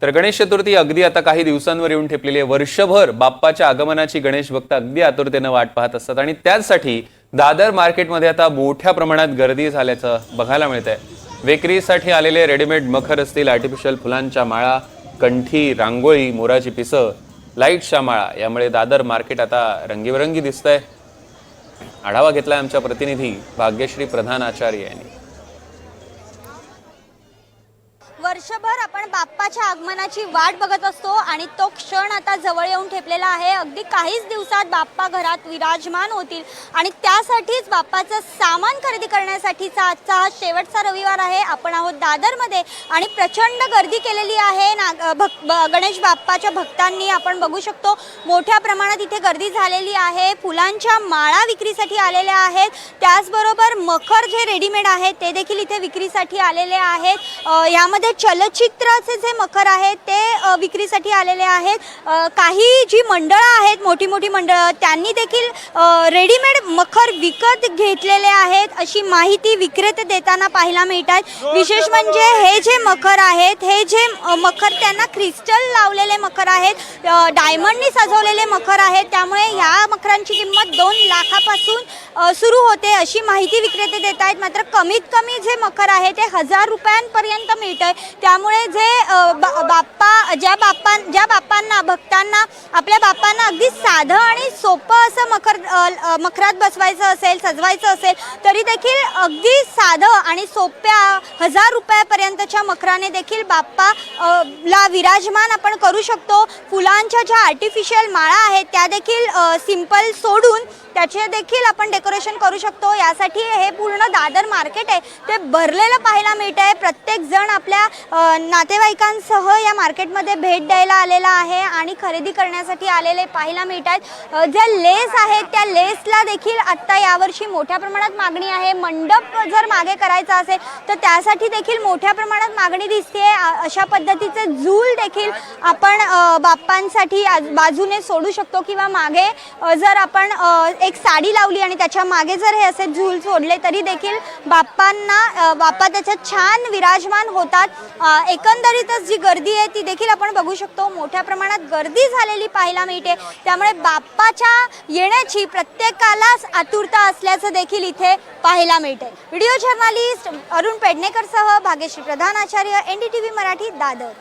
तर गणेश चतुर्थी अगदी आता काही दिवसांवर येऊन ठेपलेली आहे। वर्षभर बाप्पाच्या आगमनाची गणेश भक्त अगदी आतुरतेने वाट पाहत असतात आणि त्यासाठी दादर मार्केटमध्ये आता मोठ्या प्रमाणात गर्दी झाल्याचं बघायला मिळतंय। विक्रीसाठी आलेले रेडीमेड मखर असतील, आर्टिफिशियल फुलांच्या माळा, कंठी, रांगोळी, मोराची पिसं, लाईटच्या माळा, यामुळे दादर मार्केट आता रंगीबेरंगी दिसतंय। आढावा घेतलाय आमच्या प्रतिनिधी भाग्यश्री प्रधान आचार्य यांनी। वर्षभर आपण बाप्पाच्या आगमनाची वाट बघत असतो आणि तो क्षण आता जवळ येऊन ठेपलेला आहे। अगदी काहीच दिवसात बाप्पा घरात विराजमान होतील आणि त्यासाठीच बाप्पाचं सामान खरेदी करण्यासाठीचा आजचा हा शेवटचा रविवार आहे। आपण आहोत दादरमध्ये आणि प्रचंड गर्दी केलेली आहे। गणेश बाप्पाच्या भक्तांनी आपण बघू शकतो मोठ्या प्रमाणात इथे गर्दी झालेली आहे। फुलांच्या माळा विक्रीसाठी आलेल्या आहेत, त्याचबरोबर मखर जे रेडीमेड आहेत ते देखील इथे विक्रीसाठी आलेले आहेत। यामध्ये चलचित्राचे जे मखर आहेत ते विक्रीसाठी आलेले आहेत। काही जी मंडळं आहेत, मोठी मोठी मंडळं, त्यांनी देखील रेडीमेड मखर विकत घेतलेले आहेत अशी माहिती विक्रेते देताना पाहायला मिळतात। विशेष म्हणजे हे जे मखर आहेत, हे जे मखर त्यांना क्रिस्टल लावलेले मखर आहेत, डायमंडनी सजवलेले मखर आहेत, त्यामुळे ह्या मखरांची किंमत 2 लाखापासून सुरू होते अशी माहिती विक्रेते देत आहेत। मात्र कमीत कमी जे मखर आहे ते 1000 रुपयांपर्यंत मिळतंय। त्यामुळे जे ज्या बाप्पांना भक्तांना आपल्या बाप्पांना अगदी साधं आणि सोपं असं मखरात बसवायचं असेल, सजवायचं असेल, तरी देखील अगदी साधं आणि सोप्या 1000 रुपयापर्यंतच्या मखराने देखील बाप्पा ला विराजमान आपण करू शकतो। फुलांच्या ज्या आर्टिफिशियल माळा आहेत त्या देखील सिंपल सोडून त्याचे देखील आपण डेकोरेशन करू शकतो। यासाठी हे पूर्ण दादर मार्केट आहे ते भरलेलं पाहायला मिळत आहे। प्रत्येक जण आपल्या नातेवाईकांसह या मार्केटमध्ये भेट द्यायला आलेला आहे आणि खरेदी करण्यासाठी आलेले पाहायला मिळत आहेत। ज्या लेस आहेत त्या लेसला देखील आत्ता यावर्षी मोठ्या प्रमाणात मागणी आहे। मंडप जर मागे करायचा असेल तर त्यासाठी देखील मोठ्या प्रमाणात मागणी दिसते। अशा पद्धतीचे झूल देखील आपण बाप्पांसाठी बाजूने सोडू शकतो किंवा मागे जर आपण एक साडी लावली आणि त्याच्या मागे जर हे असे झूल सोडले तरी देखील बाप्पा त्याच्यात छान विराजमान होतात। एकंदरीतच जी गर्दी आहे ती देखील आपण बघू शकतो, मोठ्या प्रमाणात गर्दी झालेली पाहायला मिळते। त्यामुळे बाप्पाच्या येण्याची प्रत्येकालाच आतुरता असल्याचं देखील इथे पाहायला मिळते। व्हिडिओ जर्नलिस्ट अरुण पेडणेकर सह भाग्यश्री प्रधान आचार्य, NDTV मराठी, दादर।